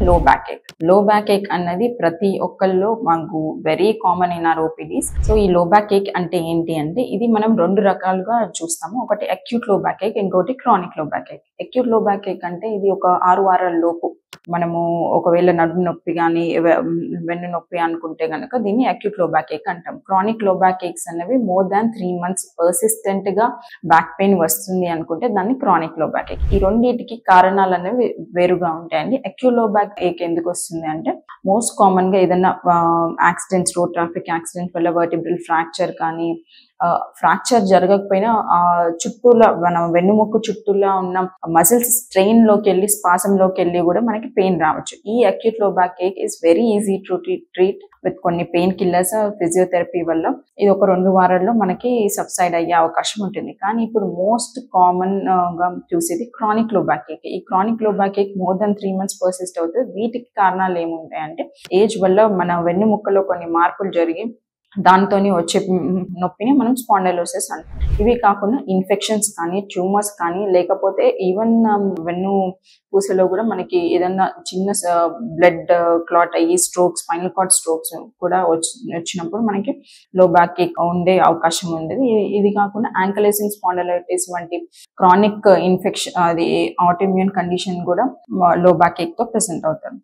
లో బ్యాక్ ఏక్. లో బ్యాక్ ఏక్ అన్నది ప్రతి ఒక్కళ్ళలో మాకు very common in our OPDs. So ఈ లో బ్యాక్ ఏక్ అంటే ఏంటి అంటే ఇది మనం రెండు రకాలుగా చూస్తాము. ఒకటి అక్యూట్ లో బ్యాక్ ఏక్, ఇంకోటి క్రానిక్ లో బ్యాక్ ఏక్. అక్యూట్ లో బ్యాక్ ఏక్ అంటే ఇది ఒక 6 వారాల లోపు మనము ఒకవేళ నడుము నొప్పి కానీ వెన్ను నొప్పి అనుకుంటే కనుక దీన్ని అక్యూట్ లో బ్యాక్ ఏక్ అంటాం. క్రానిక్ లో బ్యాక్ ఏక్స్ అనేవి మోర్ దాన్ 3 months పర్సిస్టెంట్ గా బ్యాక్ పెయిన్ వస్తుంది అనుకుంటే దాన్ని క్రానిక్ లో బ్యాక్ ఏక్. ఈ రెండింటికి కారణాలు అనేవి వేరుగా ఉంటాయండి. అక్యూట్ లో బ్యాక్ ఏక్ ఎందుకు వస్తుంది అంటే మోస్ట్ కామన్ గా ఏదైనా యాక్సిడెంట్స్, రోడ్ ట్రాఫిక్ యాక్సిడెంట్ వల్ల వర్టిబ్రల్ ఫ్రాక్చర్ కానీ ఫ్రాక్చర్ జరగకపోయినా చుట్టూలా మన వెన్నుముక్కు చుట్టూలా ఉన్న మజిల్స్ స్ట్రెయిన్ లోకి వెళ్ళి స్పాసం లోకి వెళ్ళి కూడా మనకి పెయిన్ రావచ్చు. ఈ acute low back ache is very easy to treat with కొన్ని పెయిన్ కిల్లర్స్, ఫిజియోథెరపీ వల్ల ఇది ఒక 2 వారాల్లో మనకి సబ్సైడ్ అయ్యే అవకాశం ఉంటుంది. కానీ ఇప్పుడు మోస్ట్ కామన్ గా చూసేది క్రానిక్ లో బ్యాక్ ఏక్. ఈ క్రానిక్ లో బ్యాక్ ఏక్ మోర్ దాన్ 3 months పర్సిస్ట్ అవుతుంది. వీటికి కారణాలు ఏముంటాయంటే ఏజ్ వల్ల మన వెన్నుముక్కలో కొన్ని మార్పులు జరిగి దాంతోని వచ్చే నొప్పిని మనం స్పాండైలోసిస్ అంటాం. ఇవి కాకుండా ఇన్ఫెక్షన్స్ కానీ, ట్యూమర్స్ కానీ, లేకపోతే ఈవెన్ వెన్ను పూసలో కూడా మనకి ఏదన్నా చిన్న బ్లడ్ క్లాట్ అయ్యి స్ట్రోక్స్, స్పైనల్ కార్డ్ స్ట్రోక్స్ కూడా వచ్చినప్పుడు మనకి లో బ్యాక్ ఏక్ ఉండే అవకాశం ఉంది. ఇది కాకుండా యాంకలైజింగ్ స్పాండైలైటిస్ వంటి క్రానిక్ ఇన్ఫెక్షన్, అది ఆటోఇమ్యూన్ కండిషన్ కూడా లో బ్యాక్ ఏక్ తో ప్రెసెంట్ అవుతారు.